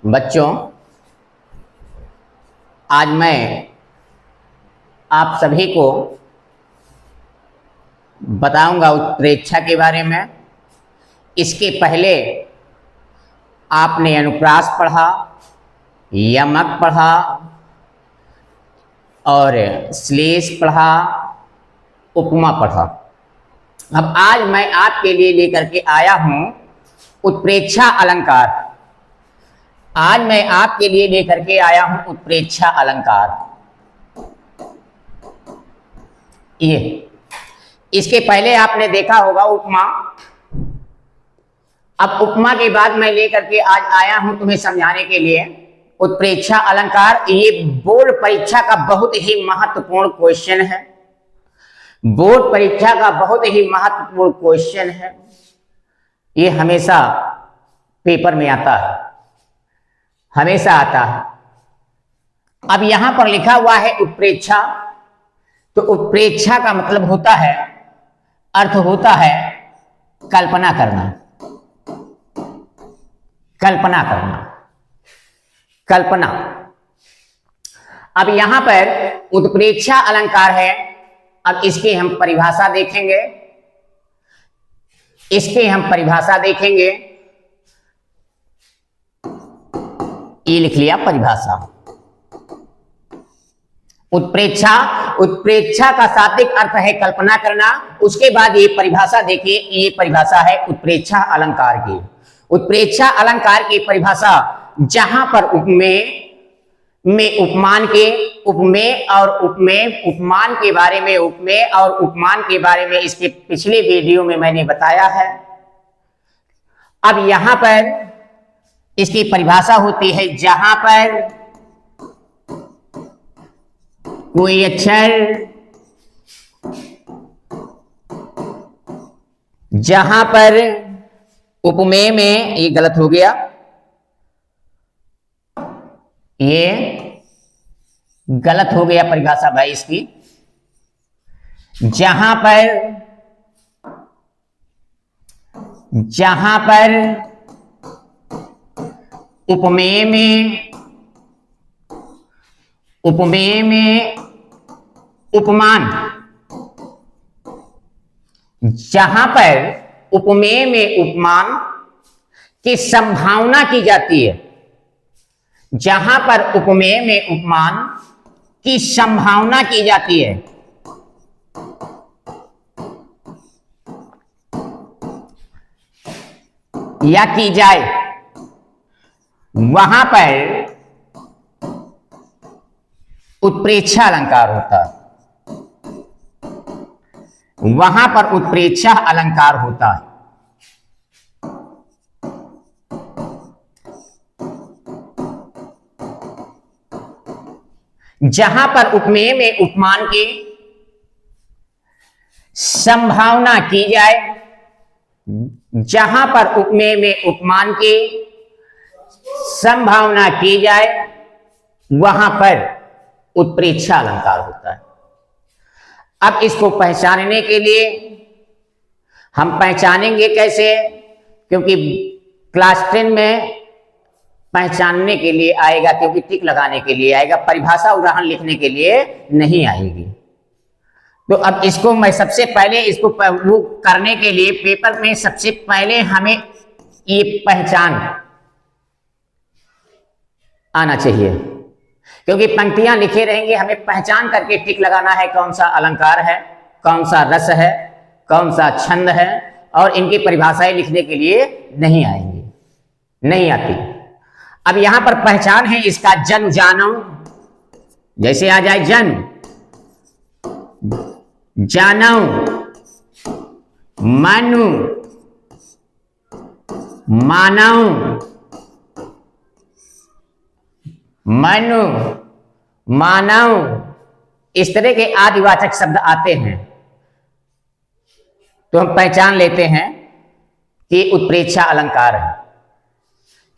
बच्चों, आज मैं आप सभी को बताऊंगा उत्प्रेक्षा के बारे में। इसके पहले आपने अनुप्रास पढ़ा, यमक पढ़ा और श्लेष पढ़ा, उपमा पढ़ा। अब आज मैं आपके लिए लेकर के आया हूं उत्प्रेक्षा अलंकार। आज मैं आपके लिए लेकर के आया हूं उत्प्रेक्षा अलंकार। ये इसके पहले आपने देखा होगा उपमा। अब उपमा के बाद मैं लेकर के आज आया हूं तुम्हें समझाने के लिए उत्प्रेक्षा अलंकार। ये बोर्ड परीक्षा का बहुत ही महत्वपूर्ण क्वेश्चन है। बोर्ड परीक्षा का बहुत ही महत्वपूर्ण क्वेश्चन है। ये हमेशा पेपर में आता है, हमेशा आता है। अब यहां पर लिखा हुआ है उत्प्रेक्षा। तो उत्प्रेक्षा का मतलब होता है, अर्थ होता है कल्पना करना, कल्पना करना, कल्पना। अब यहां पर उत्प्रेक्षा अलंकार है। अब इसकी हम परिभाषा देखेंगे, इसकी हम परिभाषा देखेंगे। ये लिख लिया परिभाषा। उत्प्रेक्षा, उत्प्रेक्षा का शाब्दिक अर्थ है कल्पना करना। उसके बाद ये परिभाषा देखिए, ये परिभाषा है उत्प्रेक्षा अलंकार की। उत्प्रेक्षा अलंकार की परिभाषा, जहां पर उपमेय में उपमान के, उपमेय और उपमेय, उपमान के बारे में, उपमेय और उपमान के बारे में इसके पिछले वीडियो में मैंने बताया है। अब यहां पर इसकी परिभाषा होती है, जहां पर कोई अक्षर, जहां पर उपमेय में, ये गलत हो गया, ये गलत हो गया परिभाषा भाई इसकी। जहां पर उपमेय में, उपमेय में उपमान, जहां पर उपमेय में उपमान की संभावना की जाती है, जहां पर उपमेय में उपमान की संभावना की जाती है, या की जाए, वहां पर उत्प्रेक्षा अलंकार होता है। वहां पर उत्प्रेक्षा अलंकार होता है। जहां पर उपमेय में उपमान की संभावना की जाए, जहां पर उपमेय में उपमान की संभावना की जाए, वहां पर उत्प्रेक्षा अलंकार होता है। अब इसको पहचानने के लिए हम पहचानेंगे कैसे? क्योंकि क्लास 10 में पहचानने के लिए आएगा, क्योंकि टिक लगाने के लिए आएगा, परिभाषा उदाहरण लिखने के लिए नहीं आएगी। तो अब इसको मैं सबसे पहले, इसको वो करने के लिए पेपर में सबसे पहले हमें ये पहचान आना चाहिए, क्योंकि पंक्तियां लिखे रहेंगे, हमें पहचान करके टिक लगाना है कौन सा अलंकार है, कौन सा रस है, कौन सा छंद है, और इनकी परिभाषाएं लिखने के लिए नहीं आएंगी, नहीं आती। अब यहां पर पहचान है इसका, जन जानो, जैसे आ जाए जन, जानो, मानु, मानव, मनु, मानव, इस तरह के आदिवाचक शब्द आते हैं। तो हम पहचान लेते हैं कि उत्प्रेक्षा अलंकार है।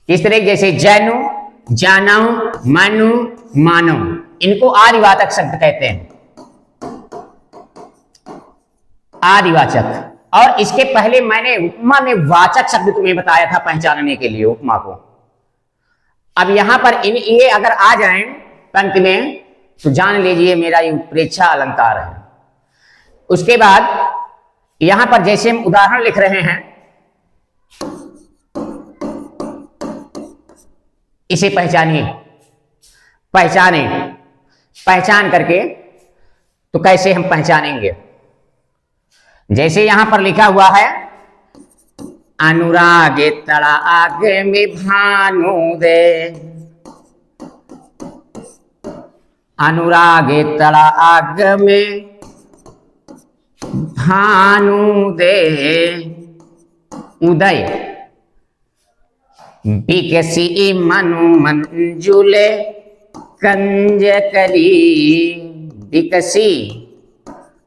किस तरह? जैसे जैनु, जानव, मनु, मानव, इनको आदिवाचक शब्द कहते हैं, आदिवाचक। और इसके पहले मैंने उपमा में वाचक शब्द तुम्हें बताया था पहचानने के लिए उपमा को। अब यहां पर ये अगर आ जाए पंक्ति में तो जान लीजिए मेरा ये उत्प्रेक्षा अलंकार है। उसके बाद यहां पर जैसे हम उदाहरण लिख रहे हैं, इसे पहचानिए, पहचाने, पहचान करके तो कैसे हम पहचानेंगे? जैसे यहां पर लिखा हुआ है, अनुरागे तड़ा आगे में भानु दे, अनुरागे तड़ा आग में भानु दे, उदय बिकसी मनु मंजुले कंज करी, बिकसी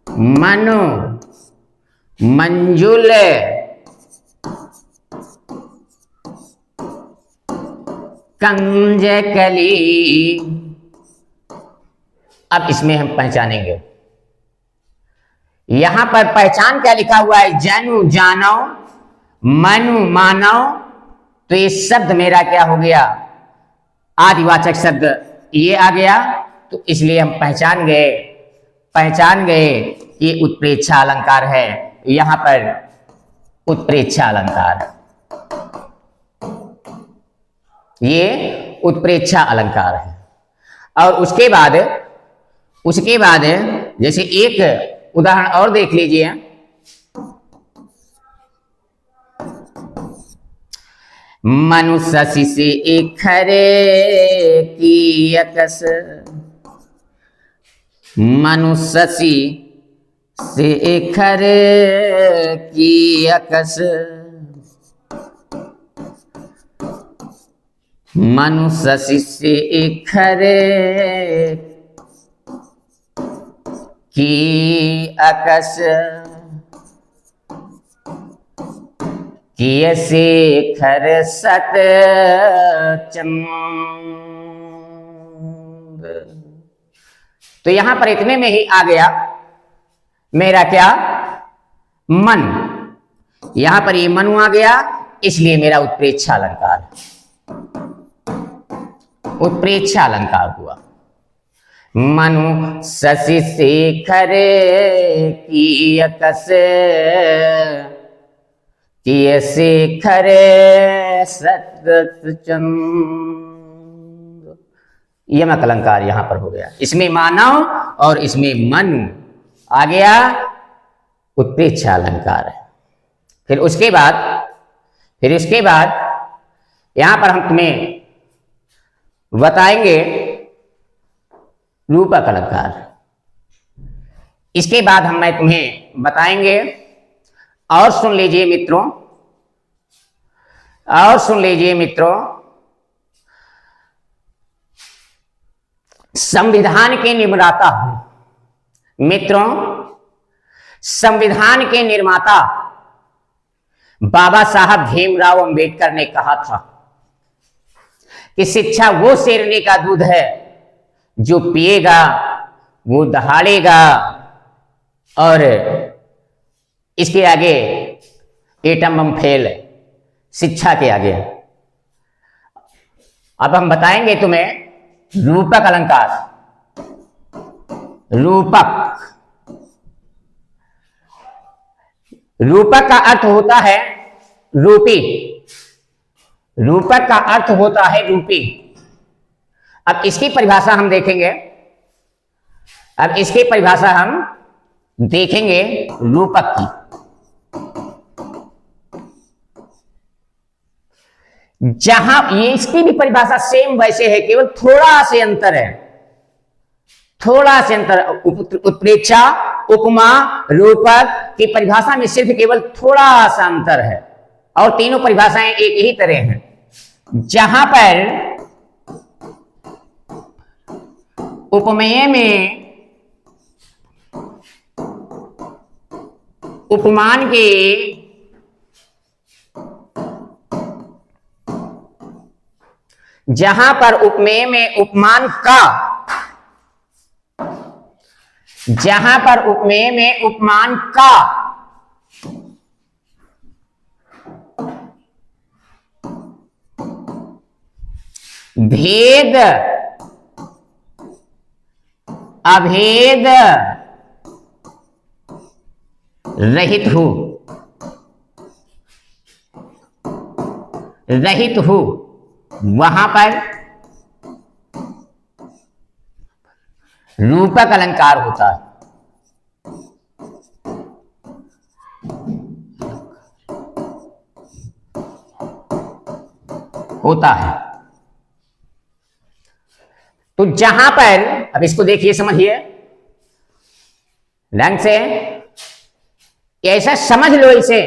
मनु मंजुल कंज कली। अब इसमें हम पहचानेंगे, यहां पर पहचान क्या लिखा हुआ है? जनु जानो, मनु मानो। तो ये शब्द मेरा क्या हो गया? आदिवाचक शब्द ये आ गया। तो इसलिए हम पहचान गए ये उत्प्रेक्षा अलंकार है। यहां पर उत्प्रेक्षा अलंकार, ये उत्प्रेक्षा अलंकार है। और उसके बाद जैसे एक उदाहरण और देख लीजिए, मनुष्य से एक खरे की अकस, मनुष्य से एक खरे की अकस, मनुष्य से एक खरे की अकस, किए शेखर सत चंद। तो यहां पर इतने में ही आ गया मेरा क्या? मन। यहां पर ये मनु आ गया, इसलिए मेरा उत्प्रेक्षा अलंकार, उत्प्रेक्षा अलंकार हुआ। मनु शशि शेखर की अकस, किए शेखर सतचंद। यमक अलंकार यहां पर हो गया। इसमें मानव और इसमें मनु आ गया, उत्प्रेक्षा अलंकार है। फिर उसके बाद यहां पर हम तुम्हें बताएंगे रूपक अलंकार। इसके बाद मैं तुम्हें बताएंगे, और सुन लीजिए मित्रों, और सुन लीजिए मित्रों, संविधान के निर्माता हूं मित्रों, संविधान के निर्माता बाबा साहब भीमराव अंबेडकर ने कहा था कि शिक्षा वो शेरनी का दूध है जो पिएगा वो दहाड़ेगा, और इसके आगे एटम बम फेल है शिक्षा के आगे। अब हम बताएंगे तुम्हें रूपक अलंकार। रूपक का अर्थ होता है रूपी, रूपक का अर्थ होता है रूपी। अब इसकी परिभाषा हम देखेंगे, अब इसकी परिभाषा हम देखेंगे रूपक की। जहां ये इसकी भी परिभाषा सेम वैसे है, केवल थोड़ा से अंतर है, थोड़ा से अंतर। उत्प्रेक्षा, उपमा, रूपक की परिभाषा में सिर्फ केवल थोड़ा सा अंतर है, और तीनों परिभाषाएं एक ही तरह हैं। जहां पर उपमेय में उपमान के जहां पर उपमेय में उपमान का, जहां पर उपमेय में उपमान का भेद अभेद रहित हूं, रहित हूं, वहां पर रूपक अलंकार होता है। होता है। तो जहां पर, अब इसको देखिए, समझिए ढंग से, ऐसा समझ लो इसे,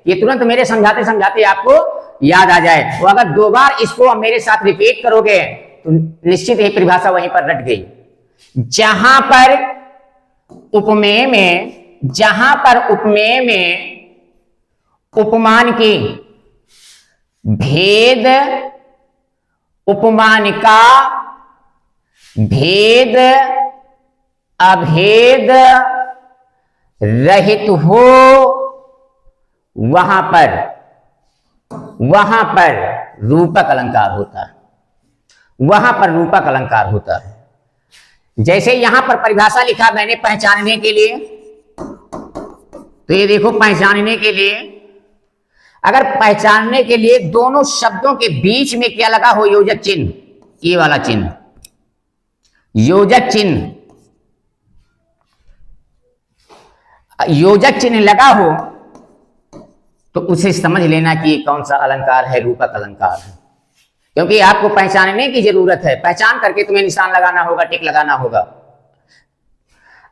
ये तुरंत मेरे समझाते समझाते आपको याद आ जाए। तो अगर दो बार इसको अब मेरे साथ रिपीट करोगे तो निश्चित ही परिभाषा वहीं पर रट गई। जहां पर उपमेय में, जहां पर उपमेय में उपमान की भेद उपमान का भेद अभेद रहित हो, वहां पर रूपक अलंकार होता है। वहां पर रूपक अलंकार होता है। जैसे यहां पर परिभाषा लिखा मैंने पहचानने के लिए, तो ये देखो पहचानने के लिए, अगर पहचानने के लिए दोनों शब्दों के बीच में क्या लगा हो, योजक चिन्ह, ये वाला चिन्ह, योजक चिन्ह, योजक चिन्ह लगा हो तो उसे समझ लेना कि कौन सा अलंकार है, रूपक अलंकार है। क्योंकि आपको पहचानने की जरूरत है, पहचान करके तुम्हें निशान लगाना होगा, टिक लगाना होगा।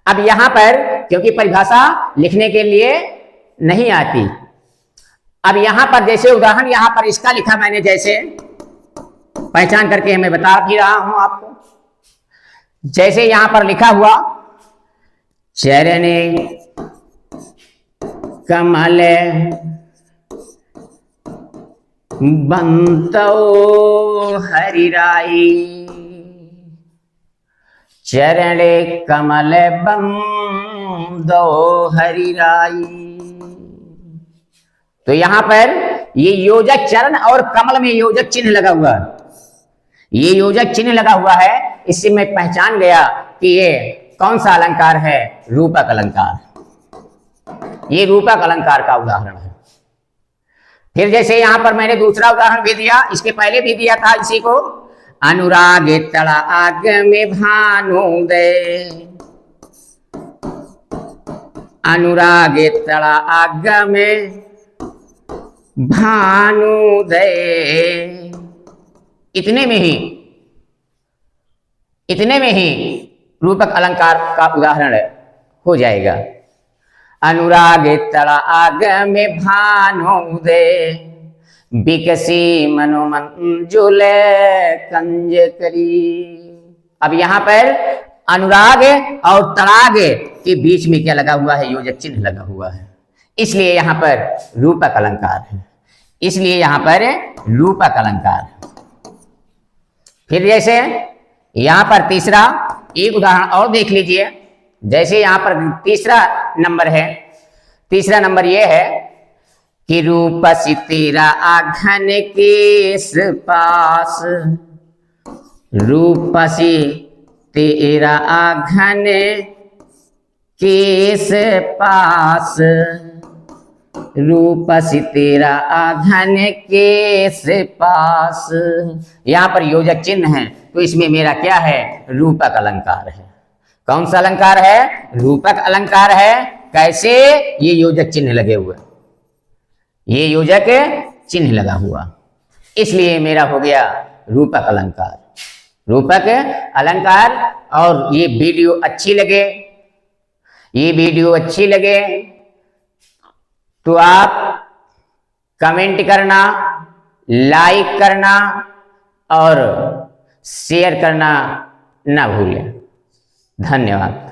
अब यहां पर क्योंकि परिभाषा लिखने के लिए नहीं आती, अब यहां पर जैसे उदाहरण यहां पर इसका लिखा मैंने, जैसे पहचान करके मैं बता भी रहा हूं आपको। जैसे यहां पर लिखा हुआ चरणे कमल बंतो हरिराई, चरणे कमल बंदो हरिराई। तो यहां पर ये योजक चरण और कमल में योजक चिन्ह लगा हुआ है, ये योजक चिन्ह लगा हुआ है। इससे मैं पहचान गया कि ये कौन सा अलंकार है, रूपक अलंकार। ये रूपक अलंकार का उदाहरण है। फिर जैसे यहां पर मैंने दूसरा उदाहरण भी दिया, इसके पहले भी दिया था इसी को, अनुराग तड़ा आग में भानुदय, अनुराग तड़ा आग में भानुदय। इतने में ही रूपक अलंकार का उदाहरण हो जाएगा। अनुराग तड़ा आग में भानुदय, बिकसी मनोमंजुल कंज करी। अब यहां पर अनुराग और तड़ाग के बीच में क्या लगा हुआ है, योजक चिन्ह लगा हुआ है, इसलिए यहां पर रूपक अलंकार है, इसलिए यहां पर रूपक अलंकार। फिर जैसे यहां पर तीसरा एक उदाहरण और देख लीजिए। जैसे यहां पर तीसरा नंबर है, तीसरा नंबर यह है कि रूपसी तेरा आघन केस पास, रूपसी तेरा आघन केस पास, रूपसी तेरा आघन केस पास। यहां पर योजक चिन्ह है, तो इसमें मेरा क्या है, रूपक अलंकार है। कौन सा अलंकार है, रूपक अलंकार है। कैसे, ये योजक चिन्ह लगे हुए, ये योजक चिन्ह लगा हुआ, इसलिए मेरा हो गया रूपक अलंकार, रूपक अलंकार। और ये वीडियो अच्छी लगे, ये वीडियो अच्छी लगे तो आप कमेंट करना, लाइक करना और शेयर करना ना भूलें। धन्यवाद।